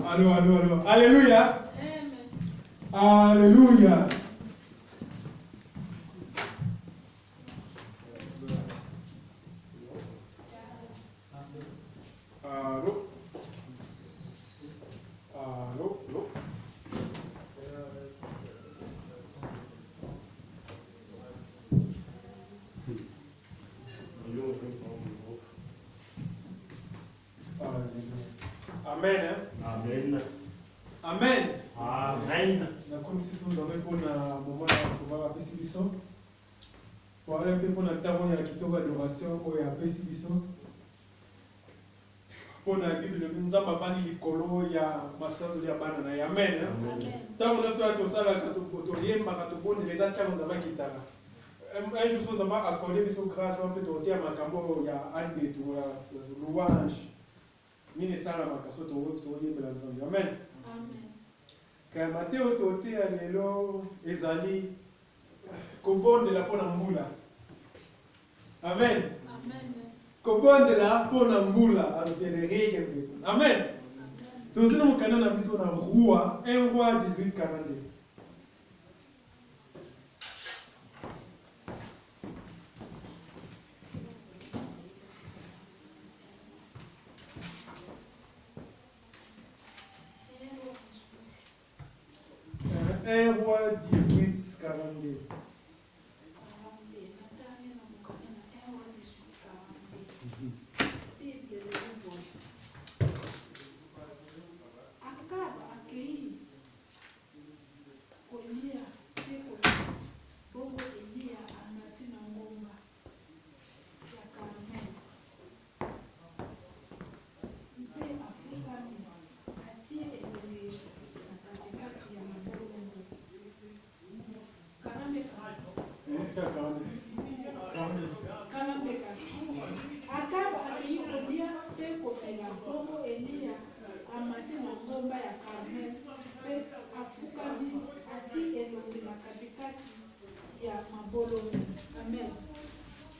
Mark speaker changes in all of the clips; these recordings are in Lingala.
Speaker 1: Allô, allô, allô. Alléluia. Alléluia. Allô. Allô, allô. Amen.
Speaker 2: Amen.
Speaker 1: Amen.
Speaker 2: Amen.
Speaker 1: Comme si nous avons pour un moment de pouvoir appeler biso. Pour aller pour un temps où il y a qui tombe adoration où il y a appeler biso. Pour la Bible, nous avons pas ni l'écolo, il y a ma chance de banana. Amen. Tant on a soit tout ça là quand on lien par quand on les attends nous avons quitté là. Un jour nous avons accordé biso grâce on peut tourner à Macambo il y a un des tout louange. Ni ne sala makaso to wo so yebela nzambe. Amen.
Speaker 3: Amen.
Speaker 1: Ka Mateo tote alelo ezali kobondela pona mbula. Amen.
Speaker 3: Amen.
Speaker 1: Kobondela pona mbula azotelerieke mpepo. Amen. Tozina mukana na biso na roi 1 roi 18:42. Un roi 18:42.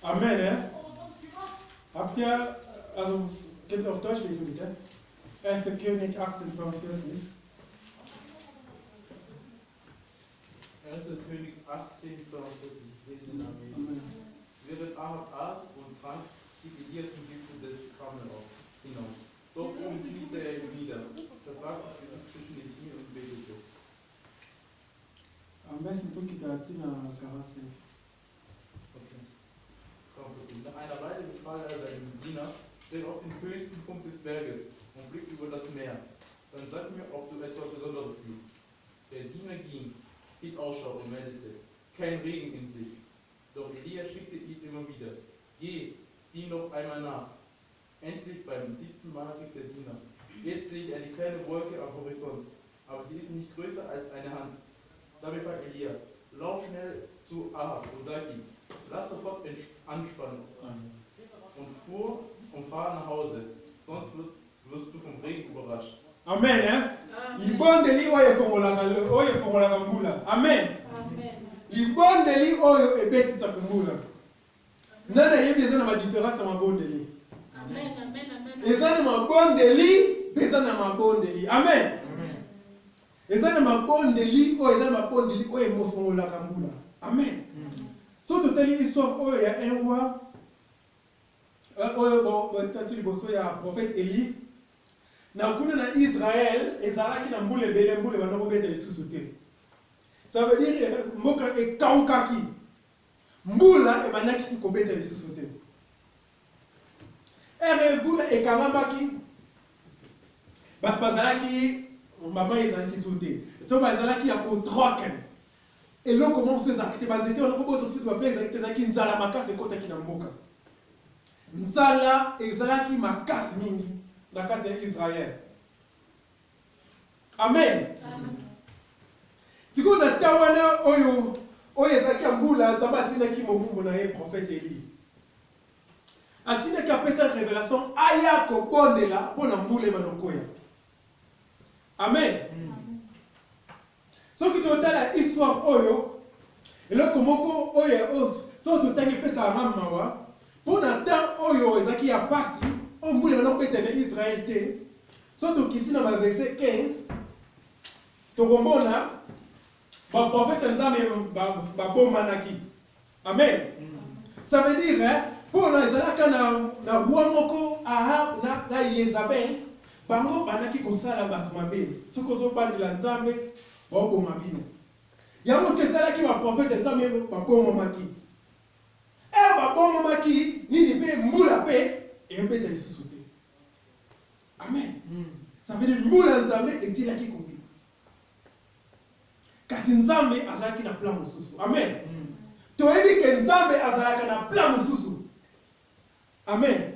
Speaker 1: Amen. Habt ihr, also könnt ihr auf Deutsch lesen bitte? 1. König 18:42.
Speaker 4: 1. König 18:42. Lesen Amen. Während Ahab aß und trank, stieg Elia zum Gipfel des Karmel hinauf. Dort oben kniete er nieder, verbarg das Gesicht zwischen den Knie und betete.
Speaker 1: Am besten du Kitarazina Karase.
Speaker 4: Nach einer Weile befahl er seinem Diener, stell auf den höchsten Punkt des Berges und blick über das Meer. Dann sag mir, ob du etwas Besonderes siehst. Der Diener ging, hielt Ausschau und meldete, kein Regen in Sicht. Doch Elia schickte ihn immer wieder, geh, sieh noch einmal nach. Endlich beim 7. Mal rief der Diener, jetzt sehe ich eine kleine Wolke am Horizont, aber sie ist nicht größer als eine Hand. Da befahl Elia, lauf schnell zu Ahab und sag ihm, lass sofort anspannen und fahr nach Hause, sonst wirst du vom Regen überrascht.
Speaker 1: Amen. Libondeli oyo fongolaka mbula. Amen. Libondeli oyo ebetisaka mbula. Nana yebi eza na différence na mabondeli.
Speaker 3: Amen. Amen. Amen.
Speaker 1: Eza na mabondeli, eza na mabondeli. Amen. Eza na mabondeli oyo emofongolaka mbula. Amen. So totali histoire oyo ya un roi oyo tasi liboso ya prophète Élie na kuna na Israël ezalaki na mbula ebele mbula banda kobeta lisusu te. Ça veut dire mboka ekaukaki mbula ebandaki kobeta lisusu te. Mbula ekamamaki bato bazalaki mama ezalaki su te so bazalaki ya kotroke eloko mosusu ezalaki te banzete wana po boto suki bafle ezalaki te ezalaki nzala makasi ekotaki na mboka. Nzala ezalaki makasi mingi na kati ya Israel. Amen. Tiko na tawana oyo ezalaki ya mbula nzambe atinaki mobumbu na ye prophète Élie. Atinaki apesa révélation aya kobondela mpo na mbula emanokoya. Amen. Soki totala histoire oyo eloko moko oyo so totangi pesa mawa mpo na temps oyo ezalaki ya pasi oyo mbula ebanda kobeta na Israel te Surtout qui dit dans le verset 15, Tokomona, le prophète Nzambe Manaki. Amen. Ça veut dire, pour nous, na roi moko Ahab na Yezabel, bango banaki kosala bato mabe. Soko zo bandela Nzambe, boko mabino. Yango ke sala ki ba prophète Nzambe bako mamaki. Bako mamaki nini pe mbula pe et mbeta lisusu te. Amen. Ça veut dire mbula Nzambe estila ki kobi. Kasi Nzambe azalaki na plan mosusu. Amen. Toyebi ke Nzambe azalaka na plan mosusu. Amen.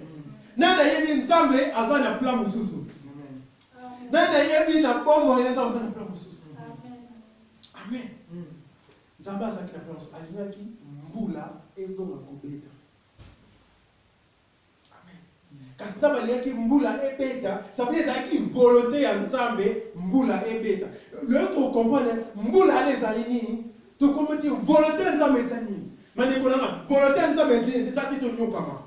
Speaker 1: Nana yebi Nzambe azala na plan mosusu. Nana yebi na bomo Nzambe azala na plan mosusu. Amen. Nzambe azalaki na plan mosusu. Alingaki mbula ezonga kobeta. Amen. Kasi Nzambe alingaki mbula ebeta, ça veut dire ezalaki volonté ya Nzambe mbula ebeta. Le autre comprendre mbula alezali nini? To comprendre volonté ya Nzambe ezali nini? Manekolanga volonté ya Nzambe ezali ça ti to nyokama.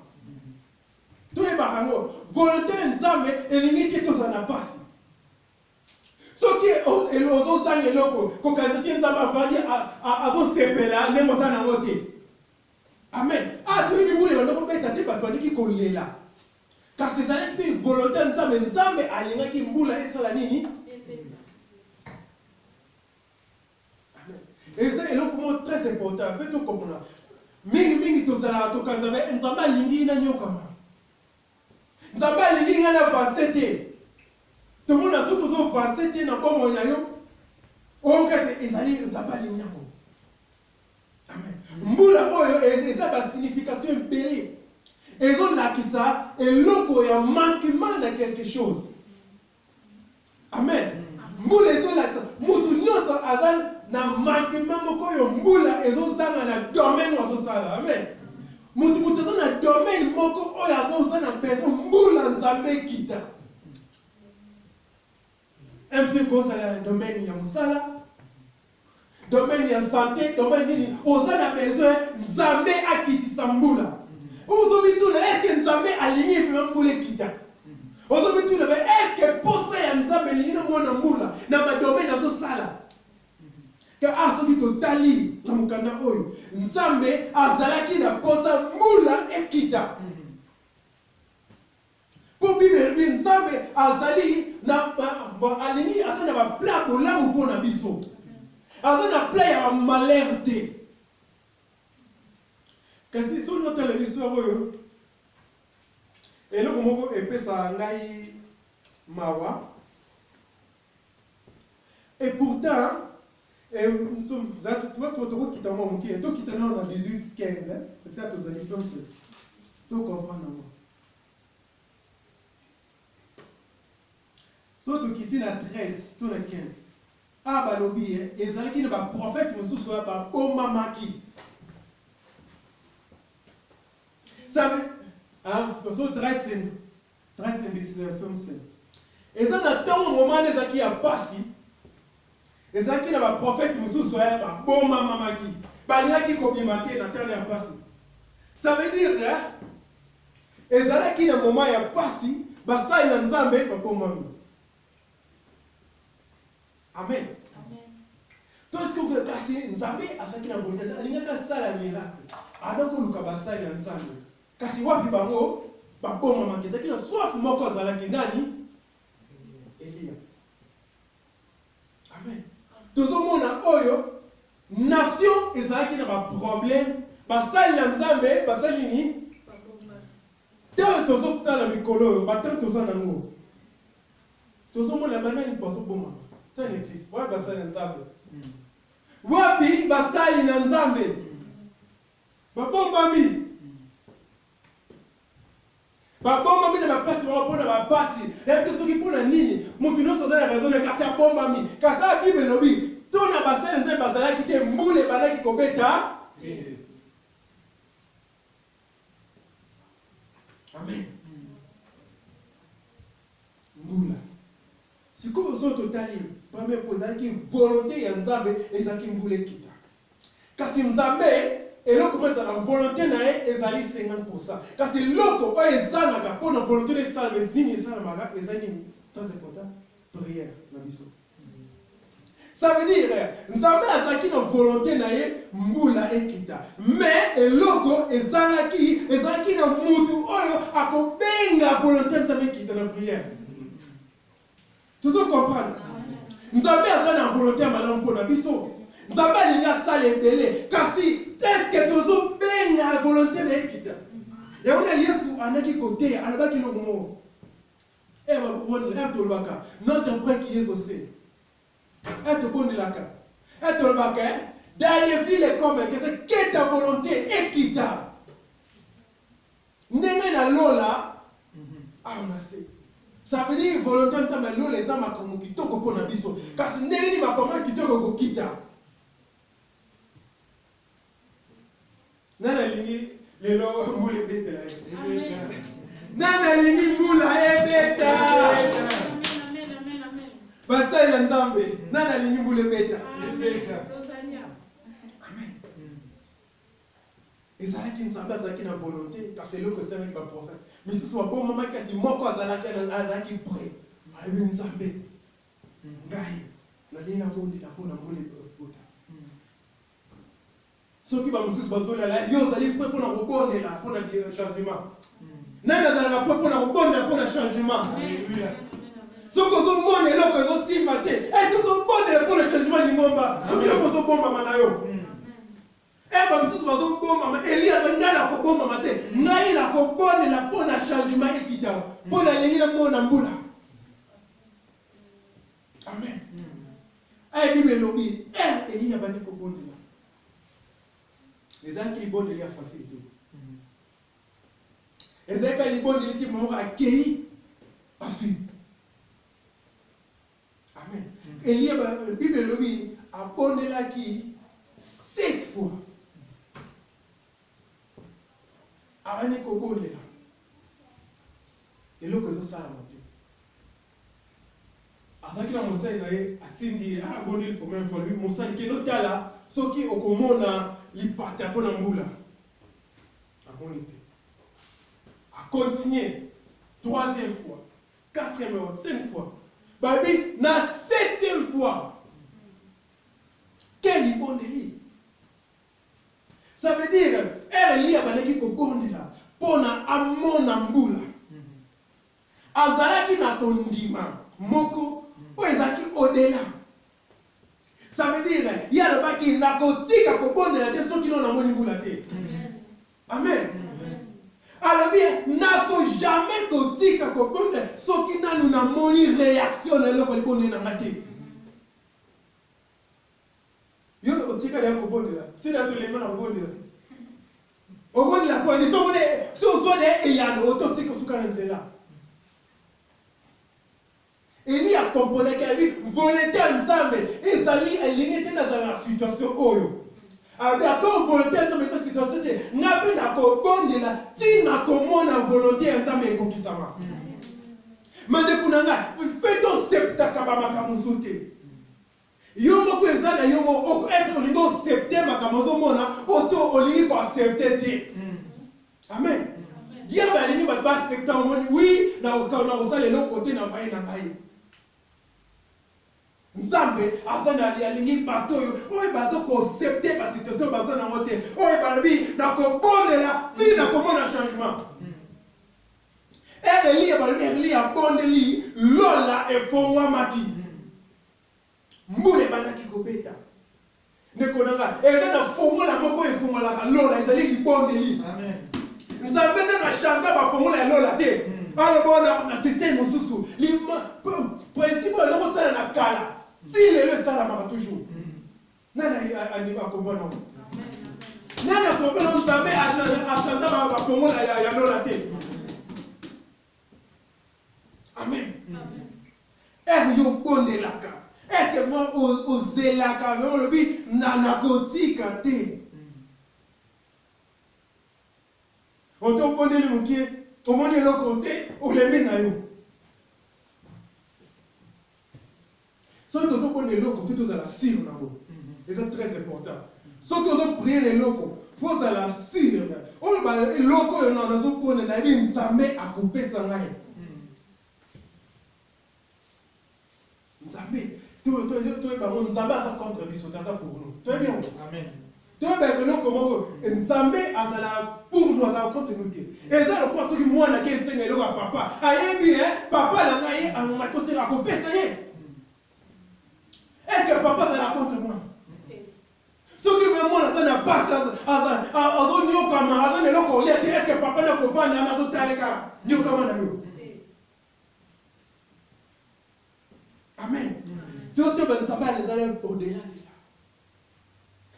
Speaker 1: To ebakango volonté ya Nzambe elingi ke tozala na pasi. Soki ozozanga eloko kokanisa ti Nzambe avandi azosepela ndenge oza nango te. Amen. Toyebi mbula elongo kobeta ti bato bandiki kolela. Kasi ezalaki mpe volonté ya Nzambe, Nzambe alingaki mbula esala nini? Amen. Et c'est un mot très important. En fait, tout comme on a. Mingi tozala to kanzambe Nzambe alingi na nyokama. Nzambe alingi na vansete. Tout le monde a surtout zo vansete na bomo na yo. Onkate ezali Nzambe alingi yango. Amen. Mbula oyo eza ba signification ebele. Ezo lakisa eloko ya manquement na quelque chose. Amen. Mbula ezo lakisa mutu nyonso azali na manquement moko yo mbula ezozanga na domaine azosala. Amen. Mutu aza na domaine moko oyo azosala na besoin mbula Nzambe kita. MC kozala na domaine ya musala, domaine ya santé, domaine nini oza na besoin Nzambe akitisa mbula. Ozobituna est-ce que Nzambe aligné mbula kita? Ozobituna est-ce que posa ya Nzambe aligné na mwana mbula na ma domaine azosala? Car soki totali na mukanda oyo Nzambe azalaki na posa mbula ekita. Pour Bible Nzambe azali na alingi asa na ba plan bolamu mpona biso. Asa na plan ya malheur te. Kasi sur notre télévision oyo eloko moko epesa ngai mawa. Et pourtant nous sommes tout qui t'envoie mon qui est tout qui t'en a 18 15 hein parce que tous les donc tout comprendre moi surtout qui tient à 13 sur le 15 balobi ezalaki na ba prophète mosusu ba bomamaki ça veut sur 13 bis film c'est ezana tant moment les aki ya pasi ezaki na ba prophète mosusu ba bomamaki balaki kobimate na terre ya pasi. Ça veut dire ezalaki na moment ya pasi basali na Nzambe ba bomami. Amen. Tout ce que kasi Nzambe asaki na bonne alingaka sala miracle. Adako luka basali na Nzambe. Kasi wapi bango ba bomamaki ezaki na soif moko azalaki nani? Elia. Amen. Tozomona oyo nation ezalaki na ba problème basali na Nzambe basali ni teo tozokutana mikolo batano tozana ngo tozomona banani bazoboma tane Christ wa basali na Nzambe wapi basali na Nzambe babombami na bapasi mpona bapasi epi soki mpona nini mutu nyonso aza na raison kasi abombami kasi la Bible elobi tona basali Nzambe bazalaki te mbula ebandaki kobeta. Amen. Mbula sikoyo so totali premier pozalaki volonté ya Nzambe ezalaki mbula ekita kasi Nzambe eloko mo ezala volonté na ye ezali 50%. Kasi loko oyo ezalaka mpona volonté na esalama nini esalamaka ezali Très important. Prière, Nabiso. Ça veut dire, Nzambe azaki na volonté na ye mbula ekita. Mais eloko ezalaki na mutu oyo akobenga volonté Nzambe ekita na prière. Toujours comprendre. Nzambe aza na volonté ya malamu mpona biso. Nzambe alingi asala ebele. Kasi est-ce que tozobenga volonté na ekita? Yango na Yesu anaki kote alobaki eloko moko. Notre Père qui est au ciel. Être bon de la carte. Être le baquet. Dernier ville est comme que ta volonté est quittable. N'est na lola. Ah, on a sait. Ça veut dire volonté ensemble lola les âmes comme qui toko pour na biso. Car ce n'est ni ma comment qui toko quitta. Nana lingi les lois moule bête là. Nana lingi moula ebeta. Basa ya Nzambe. Nana lingi moule beta. Amen. Ezalaki Nzambe azalaki na volonté car c'est là que c'est avec ma prophète. Mais ce soit bon maman kasi moko azalaki prêt. Ayebi Nzambe. Ngai na linga bondi na pona moule bota. Soki ba mususu bazolala yo zali prêt pour na kobondela pour na changement. Nani azalaka prêt pour na kobondela pour na changement. Alléluia. Soki ozomona eloko ezosimba te, est-ce que ozobondela pour le changement lingomba? Oki ozobombama na yo. Ba mususu bazobombama, Elia ngai na kobombama te, ngai na kobondela pour na changement ekitabo, pour na lingi na mona mbula. Amen. Aye Bible elobi, Elia bandi kobondela. Les gens qui libondent les facilité. Les gens qui libondent les types m'ont accueilli à suivre. Amen. Et il y a la Bible lobby a bonné là qui 7 fois. Avant qu'on bonne là. Et l'eau que ça a monté. Azaki na Moussa inaye atindi a bonné pour même fois lui Moussa qui est là soki okomona lipata pona mbula. A bonité. A continuer 3e fois, 4e fois, 5e fois. Babi, na 7e fois. Quel libondeli? Ça veut dire, elle a banaki ko bondela pona amona mbula. Azalaki na tondima moko o ezaki odela. Ça veut dire, il y a le baki na kotika ko bondela te soki non na moni mbula te. Amen. Alors bien, nako jamais kotika ko bondela soki nanu na moni réaction na loko libonde na mate. Yo otika ya ko bondela. Si na to le mana ko bondela. O bondela ko ni so bone so so de eyano oto siko suka nzela. Eli a composé que volonté ensemble ezali elingete na za situation oyo. Alors quand volonté ensemble cette situation te ngabe na ko bondela ti na komona volonté ensemble ekokisama. Mande kunanga feto septa kaba makamuzote. Yo moko ezana yo moko est olingo septe makamuzo mona auto olingi ko accepter te. Amen. Dieu ba lingi ba septa moni oui na osala le côté na baye na baye. Nzambe azana alingi bato oyo bazo concepter ba situation bazana mote oyo balabi na ko bondela si na komona changement. Eli a bondeli lola e fongwa maki. Mbule bandaki kobeta. Nekonanga ezana fongola moko e fongola ka lola ezali li bondeli. Amen. Nzambe na chanza ba fongola ya lola te. Alors bon na système mosusu li principe là ko sala na kala. Si le sala maka toujours. Nana andi ba kombono. Nana kombono Nzambe a chanza ba fongola ya lola te. Amen. Amen. Yo bondelaka. Est-ce que moi ozelaka mais on le dit nanakotika te. On te bondeli mukie, on moni le côté, on le met na yo. So to so bondeli loko fait aux à la sur na bo. Et c'est très important. So to so prier les locaux, faut à la sur. On ba loko yo na so bondeli na bi Nzambe akopesa ngai. Nzambe, Nzambe a sa contre biso, ça pour nous. Tu es bien?
Speaker 2: Amen.
Speaker 1: Tu es bien comment Nzambe a sa pour nous, a sa contre nous. Et ça, le point, c'est que moi, je suis un peu papa. Aïe, bien, papa, là, il a un matos, il a coupé, ça y est. Est-ce que papa, ça la contre moi? Ce que moi, ça n'a pas, est-ce que papa n'a pas Amen. C'est autre chose, ça va les aller au-delà de là.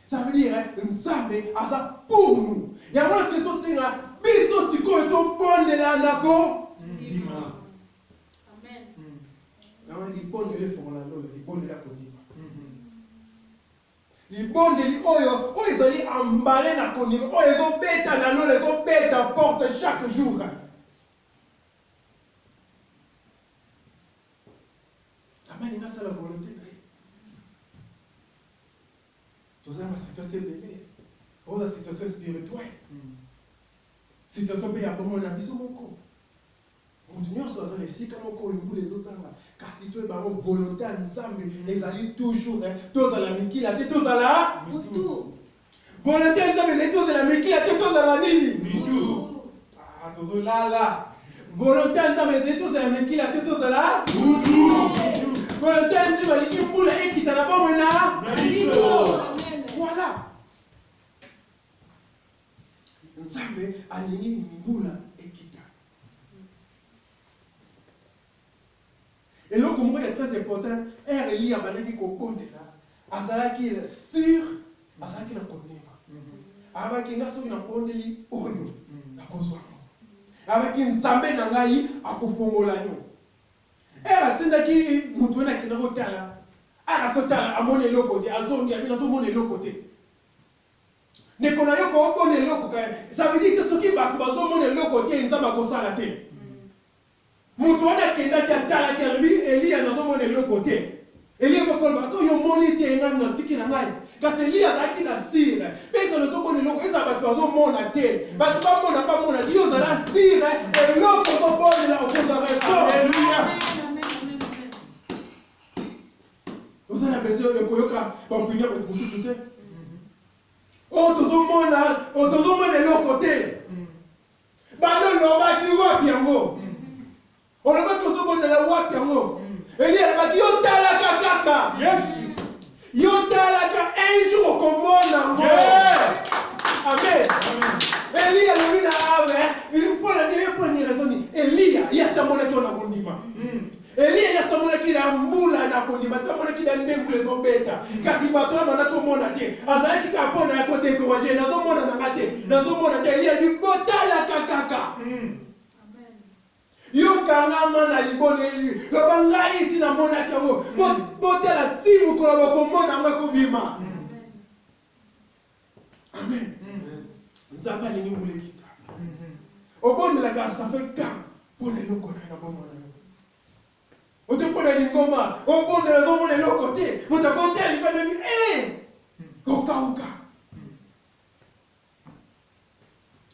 Speaker 1: Ça veut dire, Nzambe a ça pour nous. Il y a moins que ce soit un biso si quoi est au bon de la nako.
Speaker 3: Amen.
Speaker 1: Il bon de l'effort là, il bon de la condition. Les bons de l'oyo, ils ont emballé na condition, ils ont bêté dans l'eau, ils ont bêté à porte chaque jour. Amen, il a ça la volonté. Tout ça, ma situation belle. Oh, la situation spirituelle. Situation belle, à mon avis, sur mon corps. On dit, on s'en sort ici, comme on court, les autres, car si tu es par volonté ensemble, les alliés toujours, tous à la miki, la tête, tous à la
Speaker 3: Moutou.
Speaker 1: volonté ensemble, les tous à la miki, la tête, tous à la nini.
Speaker 3: Moutou.
Speaker 1: Ah, tous là. Volonté ensemble, les tous à la miki, la tête, tous à la Moutou. Volonté ensemble, les moule et qui t'en a pas maintenant. Voilà. Ensemble, aligné moule et qui t'a. Et là, pour moi, il est très important, il y a un qui comprend là. Azalaki est sûr, Azalaki n'a pas de avec un garçon qui n'a pas de lit, oyo, n'a pas besoin. Avec un Nzambe nangai, à kofongola yo. Elle a dit que Moutouena qui n'a pas de là. Elle a total à mon élo côté, à zone, il y a bien mon élo côté. Ne connaît pas mon élo côté. Ça veut dire que ce qui bat mon élo côté, Nzamba kosa la tête. Moutouena qui n'a pas de lui, Elie a dans mon élo côté. Elie a pas de yo monité et n'a tiki na ngai. Parce que Elie a zaki na sire. Mais ça ne sont pas élo, ça va pas mon à tête. Bah tu vas mon pas mon à Dieu, ça la sire et l'autre sont pas là au cause Alléluia. Vous avez besoin de koyoka pour punir votre bouche. Oh, tout le monde est de l'autre côté. Balo loba ki wapi yango. On le met tout le monde de la wapi yango. Et il y a pas yo tala kaka. Yes. Yo tala ka un jour comme yango. Amen. Elie a le mina ave. Il faut la dire pour une raison. Elie il y a ça mon qui on a bondima. Elie il y a ça mon qui a mbula na bondima. Ça mon qui a ndembu les ombeta. Kasi bato na to mona te. Azali ki ka pona ko décourager. Na zo mona na ngate. Na zo mona te Elie a dit botala kaka. Yo kangama na liboneli lo bangai isi na mona kango botela timu ko la ko mona ngako bima. Amen. Nzamba ni ngule kita. Obonde la gare ça fait quand pour les locaux na bon mona. O te pona lingoma, obonde la zo mona lo côté. Mo ta côté li ba ni ko kauka.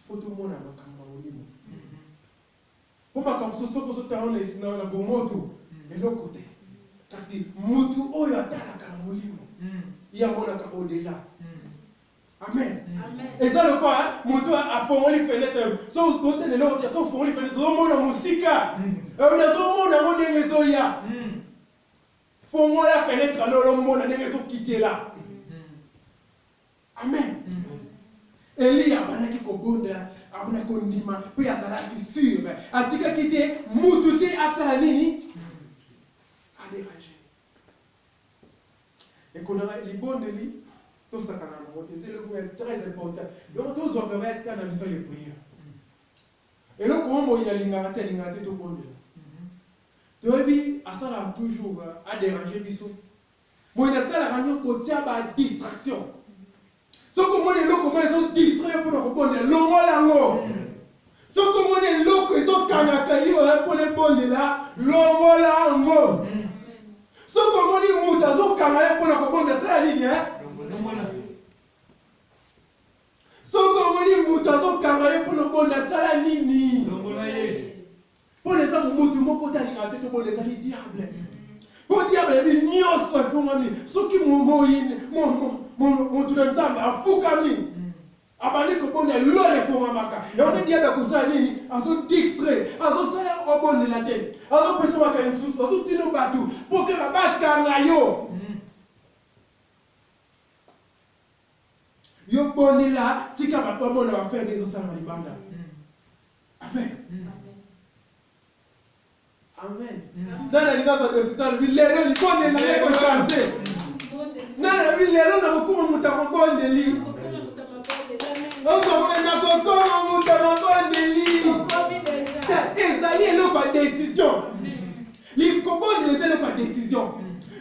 Speaker 1: Faut tout mona makamba olimo. Comme ce que tu as dit, na bomoto et l'autre côté. Kasi mutu oyo atala kala molimo. Ya mona ka au-delà. Amen. Et ça le quoi, mutu a fongoli fenêtre. So côté de l'autre, so fongoli fenêtre, so mona musika. Et on a so mona mo ndenge zo ya. Fongola fenêtre alors mona ndenge zo quitter là. Amen. Elie a banaki ko bonda. Abuna kondima pe azalaki sûr atika kite mutu te asala nini a déranger et qu'on a libondeli tout ça kana na c'est le point très important donc tous on va être dans la mission de prière et là comment il a lingate to bondela to bi asala toujours a déranger biso moi na sala ranyo kotia ba distraction. Ce que moi les locaux ils sont distraits pour nous bonner longolango. Ce que moi les locaux ils sont kanakayi pour les bonner là longolango. Ce que moi les mouta sont kanakayi pour nous bonner ça la ligne hein. Ce que moi les mouta sont kanakayi pour nous bonner ça la ligne. Pour les hommes moutu mon côté à l'ingate pour les amis diable. Pour dire nzambe bi nyonso efungami soki motu na nzambe afukami abandi kobondela lolo efungamaka yango nde diable akosala nini azodistrait azosala obondela te azopesa makambo mosusu azotina bato mpo kaka bakanga yo yo bondela sika bato bamona bafere nde ezosalama libanda. Amen. Amen. Nana lingaza décision bilelo libondela yeko changer. Nana bilelo na kokuma mutakobondeli. Ozo na kokoma mutakobondeli. Ezali eloko ya décision. Likobondela ezali eloko ya décision.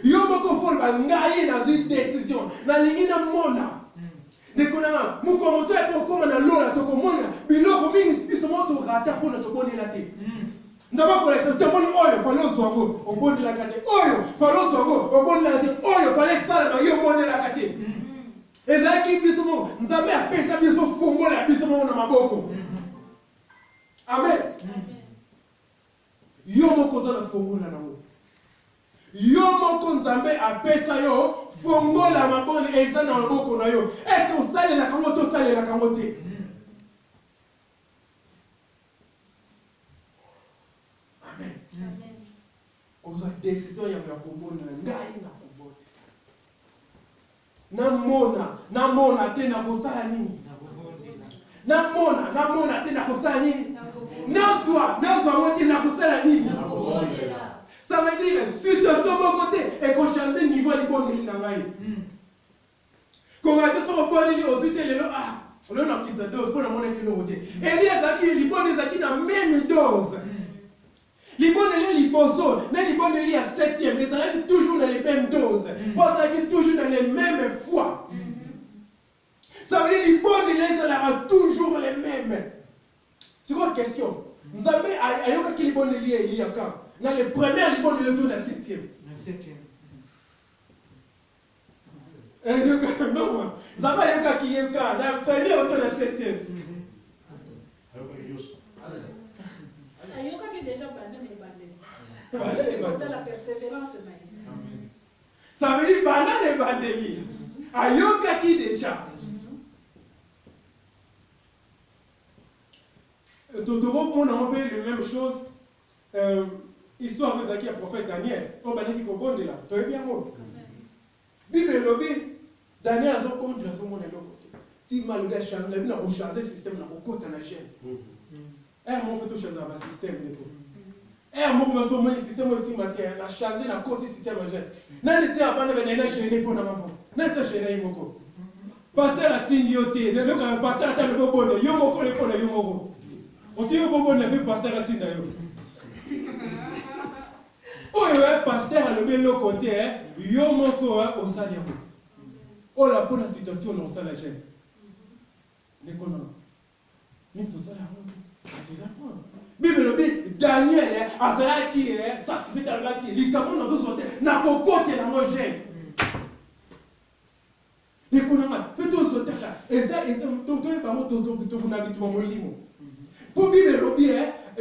Speaker 1: Yo moko fol ba ngai na zui décision. Na lingi na mona. Dekonanga mukomoso ya tokoma na lola tokomona biloko mingi biso moto rata pona tobondela te. Nzaba kolekta tomoni oyo fale ozwango obondelaka te oyo fale ozwango obondelaka te oyo fale salama yo obondelaka te. Ezalaki biso mo nzambe apesa biso fungola ya biso mo na maboko. Amen. Yo moko za na fungola nango. Yo moko nzambe apesa yo fongola mabone eza na maboko na yo. Est-ce que osalela kango to salela kango te? Amen. Koza décision ya kobondela ngai na kobondela. Namona te na kosala nini? Namona te na kosala nini? Nazwa te na kosala nini? Ça veut dire situation mon côté et qu'on change niveau de bon na ngai. Quand on a ça au bon niveau aussi le on a qui ça dose pour la monnaie qui nous côté. Et les zaki les bonnes zaki na même dose. Les bonnes les bosso, les bonnes les à 7e, mais ça est toujours dans les mêmes doses. Parce que toujours dans les mêmes fois. Ça veut dire les bonnes les ça toujours les mêmes. C'est quoi la question? Nzambe ayoka ki les bonnes liées il y a quand dans les premières, ils vont le tour de la 7e.
Speaker 5: La 7e.
Speaker 1: Non, ça va y avoir qui est quand dans la première, autour de la 7e.
Speaker 3: Ayoka qui déjà bandé les bandés.
Speaker 1: Bandé
Speaker 3: dans la persévérance.
Speaker 1: Ça veut dire bandé les bandés. Ayoka qui déjà. Tout on a fait la même chose. Histoire de Zaki, prophète Daniel, on va dire qu'il faut bon de là. Tu es bien mort. Bible lobby, Daniel a son compte, il a son monde de côté. Si mal gars change, il a changé le système, il a côté na chaîne. Mon fait tout changer le système de tout. Mon fait son système aussi matin, il a changé la côté système de chaîne. N'a laissé à pas venir chaîner pour la maman. N'a pas chaîner moko. Pasteur a tindi yoté, le mec pasteur a tellement de bonne, yo moko le pona yo moko. On dit yo bonne la vie pasteur a tindi yo. Oh, le pasteur a levé le côté, yo moko au salaire. Oh, la bonne situation, on s'en la gêne. L'économie. Mais tout ça, c'est ça. Bible dit, Daniel, Azara qui est satisfait de la qui, il commence dans ce côté, n'a pas côté la moi gêne. L'économie, faites tout ce là. Et ça, tout le monde, tout vous n'habitez pas mon limo. Pour Bible lobby,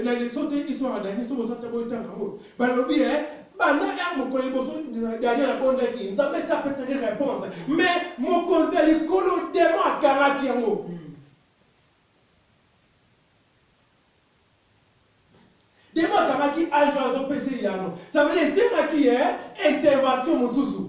Speaker 1: na les sauter ils sont à Daniel sont au centre boy tango ba lobby ba na ya mo ko liboso Daniel la bonne qui ça fait ça peut être réponse mais mon conseil les kolo dema karaki yango dema karaki agent au PC yano ça veut dire c'est qui est intervention mususu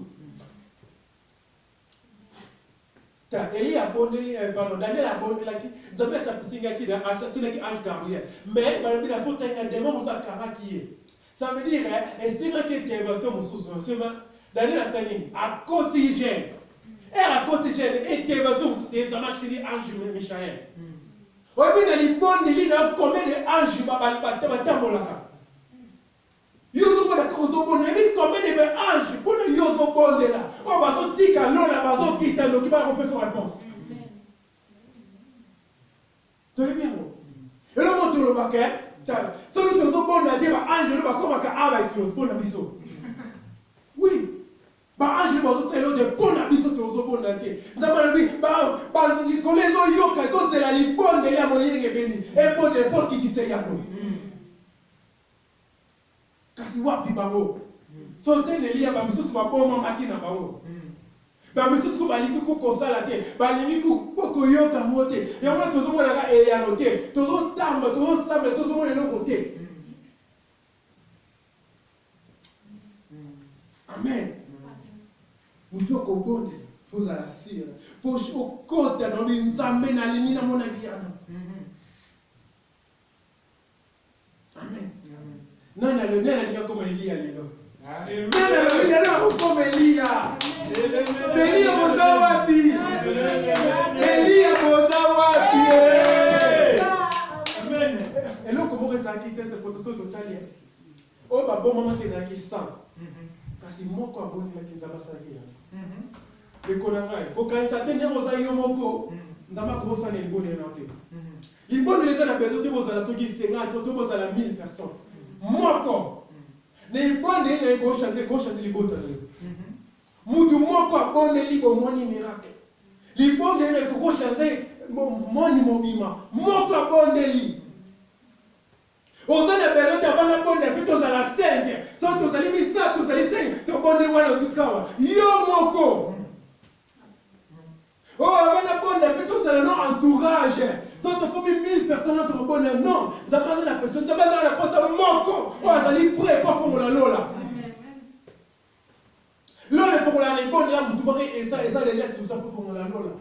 Speaker 1: ta Eli a bondé pardon Daniel a bondé là qui Zambé ça singa qui da assassiné qui ange carrière mais ba bi la so tenga dema musa karaki ça veut dire est-ce que intervention mususu c'est Daniel a sani à quotidien et à quotidien intervention mususu ça marche ni ange Michael ouais bien les bonnes li na combien de ange ba tambolaka yozo bona kozo bona bi combien de ange bona yozo bonde là on va sortir ka lona bazo kita no ki ba romper son réponse tu es bien et le moto lo baké tala so ni tozo bona de ba ange lo ba koma ka aba ici bona biso oui ba ange bazo selo de bona biso tozo bona te nzamba bi ba li kolezo yoka zo zela li bonde ya moyenge beni e bonde po ki kiseyano kasi wapi bango Sauter les liens, mais sous ma bonne machine à Bao. Mais sous ce baliki ko sala te, baliki ko yoka mote. Et on a toujours mon la et ya noté. Toujours stambe, toujours mon le côté. Amen. Mutu ko bonde, faut à la cire. Faut au côté dans l'inzambe na limina mon abiano. Amen. Non, le nez comme Elia lelo. Amen. Non, comme Elia. Elia bozawapi. Elia bozawapi. Amen. Et là comment ça qui était ce potentiel total. Oh ba bon maman qui zaki 100. Kasi moko aboni la kinzaba saki. Le konanga. Ko kanisa tenir oza yo moko. Nzama ko sana le bonne note. Les bonnes les gens ont besoin de vos alations qui sont là, surtout vos à 1000 personnes. Moi encore. Les bonnes les gauches changer les bonnes. Moutou moi encore bonne les libres mon miracle. Les bonnes les gauches changer mon immobima. Moi encore bonne les libres. Aux gens ont besoin d'avoir la bonne depuis tous à la 5. Sans tous à l'imi ça tous à les 5. Tu bonne les voilà zukawa. Yo moko. Oh, avant la bonne depuis tous à leur entourage. Soit comme 1000 personnes entre bonnes, non, ça passe la personne, ça passe la personne, moko, oh, ça li prêt pour faire la lola. Lola, il faut la bonne là, vous trouvez et ça déjà, c'est ça pour faire la lola.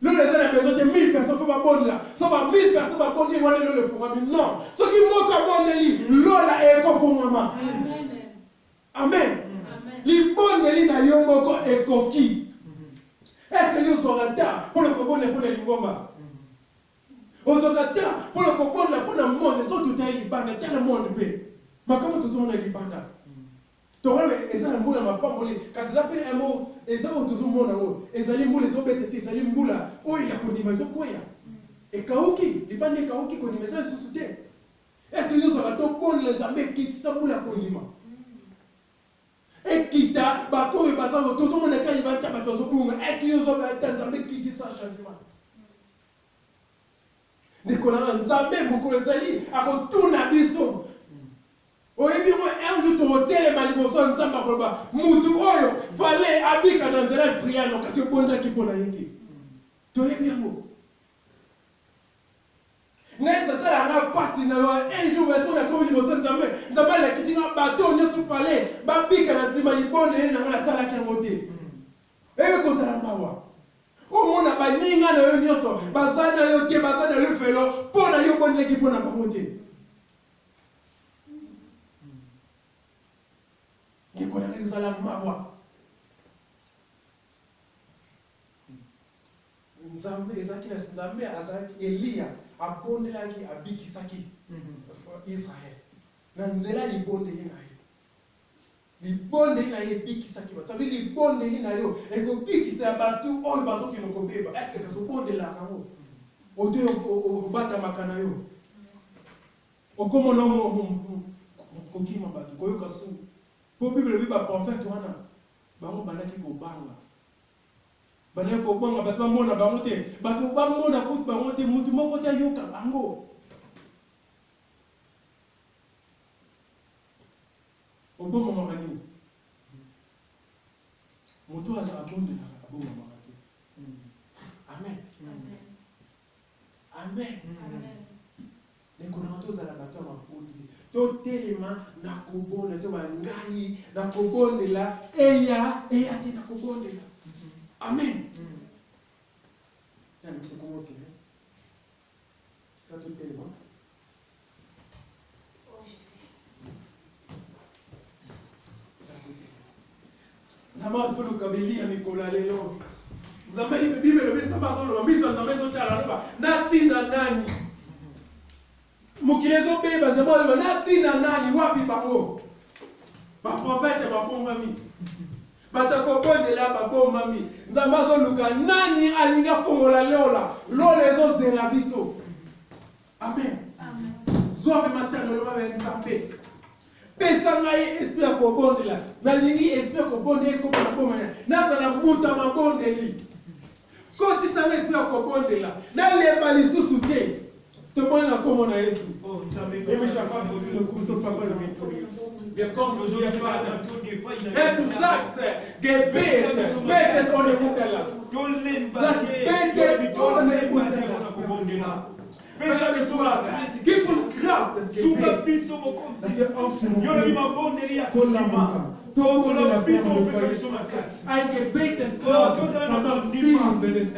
Speaker 1: Lola, ça a besoin de 1000 personnes, faut pas bonne là. Soit pas 1000 personnes, pas bonne, il va aller le faire, mais non. Ce qui moque bonne li, lola est comme pour maman. Amen. Les bonnes li na yo moko est coquille. Est-ce que vous aurez tard pour le bonne pour les lingomba? Aux occasions, pour le comprendre, pour le monde, ils sont tout à l'Ibanda, tel le monde paix. Mais comment tous on est l'Ibanda? Tu vois, ils sont un bout à ma pomme, car c'est appelé un mot, ils sont tous au monde en haut. Ils allaient mouler, ils ont bêté, ils allaient mouler. Oh, il y a qu'on dit, mais c'est quoi? Et Kaouki, les bandes de Kaouki, qu'on dit, mais ça, ils se soutiennent. Est-ce que nous aurons tout bon, les amis qui sont moulés à Konima? Et qui t'a, bateau et bazar, tout le monde est calibata, bateau, est-ce que nous aurons un amis qui disent ça, changement? Nicolas Nzambe mokolo ezali akotuna biso oyebi mo un jour totelema liboso Nzambe akoloba mutu oyo fale abika na nzela ya priano kasi obondaki mpona ye te toyebi yango ngai sasalanga mpasi na yo un jour eso nakomi liboso Nzambe alakisi nga bato nyonso fale babika na nsima libonde ye nanga nasalaki yango te eyebi kozala mawa au monde a banni na yo nyonso bazana yo te bazana le felo pona yo bonneki pona bango te ngikona ngizala mawa Nzambe ezaki na Nzambe azaki Elia abondelaki abikisaki Israël na nzela libondeli na ye libondeli na ye bikisaki bato sabi libondeli na yo ekobikisa bato oyo bazokende kobeba est-ce que kazobondelaka yango ote obatamaka na yo okomona kokima bato koyoka soni mpo bible elobi baprofete wana bango bandaki kobanga bandaki kobanga bato bamona bango te bato bamona kutu bango te mutu moko te ayoka bango obongo mamani moto aza abondelaka abongo mamati amen amen nekonaka tozala bato ya mabondeli totelema na kobonda to bangai na kobondela eya te na kobondela amen yani c'est comment tu es ça totelema Nzambe soluka belia mikolo lelo. Nzambe Bible lobi Nzambe soluka miso Nzambe zotala loba natina nani. Mukilezo beba Nzambe loba natina nani wapi bango. Ba prophète ba bombami. Batakobondela ba bombami. Nzambe soluka nani alinga fongola lola. Lola ezo zela biso. Amen. Amen. Zoa matano loba Nzambe. Pesa ngai esprit ya kobondela nalingi esprit ya kobondela ko na bomanya nazala muta mabondeli ko si sanga esprit ya kobondela na leba lisusu te to bona komo na Yesu oh nzambe emi chakwa ko le kuso papa na mito
Speaker 5: Wir kommen zu dir, Vater. Herr, du sagst, Gebet, betet ohne Unterlass. Sag, betet ohne Unterlass. Pesa de sua, gib uns Kraft, das Gebet, dass wir aufhören, ein Gebet des Glaubens, von vielen, wenn es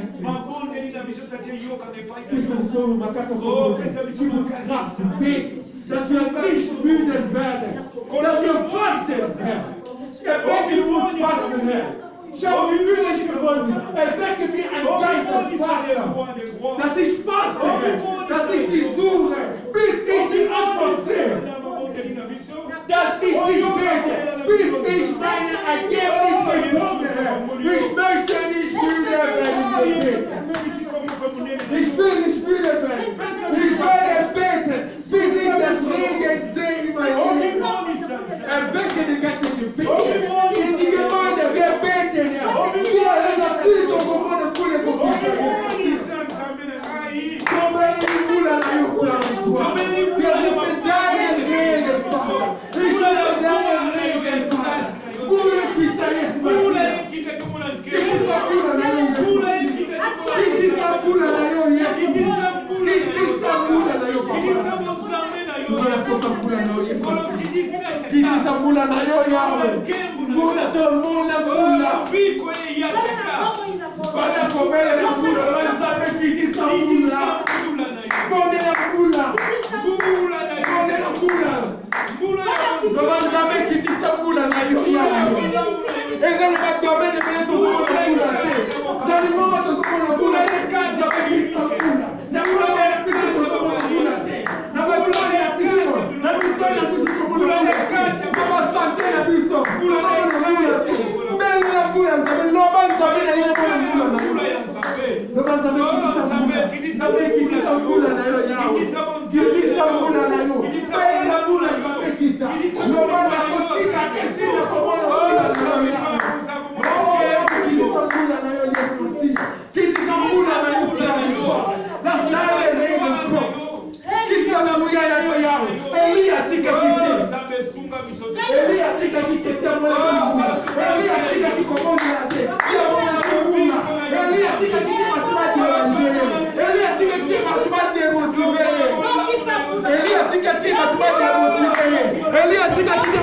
Speaker 5: dass wir nicht müde werden, dass wir fasten, Herr. Erwecke uns fasten, Herr. Ich habe müde geworden. Erwecke mir ein Geist des Fastens, dass ich faste, Herr, dass ich dich suche, bis ich die Antwort sehe. Dass ich dich bete, bis ich meine Ergebnisse bekomme, Herr. Ich möchte nicht müde werden im Gebet. Ich will nicht müde werden. Ich werde beten, bis ich das Regen sehe in meinem Leben. Erwecke den Geist des Gebets. In die Gemeinde, wir beten, Herr. Wir haben das Bild auf der Kuhle gefunden. Wir rufen deinen Regen, Vater. Ich rufe deinen Regen, Vater. Kuhle kita Yesu. Kitisa na yo Yesu. Kitisa na yo Papa. Kitisa mula na yo Yahweh. Mula to mula mula. Bada komele na mula. Wanza kitisa mula. Bonde na mula. Bonde na mula. Wanza kitisa mula na yo Yahweh. Eza ni kadome de bele to mula mula. Dali mama to mula mula. Kanja kitisa mula. Na mula na kitisa mula. Na mula na kitisa. Na kitisa na kitisa mula. Mama sante na kitisa. Mula na mula. Mbele na mula nzabe loba nzabe na ile mula mula. Loba nzabe kitisa mula na yo yawe. Kitisa mula na yo. Mbele na mula nzabe kita. Loba na kotika ketina komola mula na yo yawe. Oh, kitisa mula na yo Yesu Masihi. Kitisa mula na yo yawe. That's not a name of Kitisa mula na yo yawe. Elia tika kite. Elia tika kite mula mula. Elia tika kikomola ate. Mula. Elia tika kite matibadi ya njere. Elia tika kite matibadi ya motivere. Elia tika kite matibadi ya motivere. Elia tika kite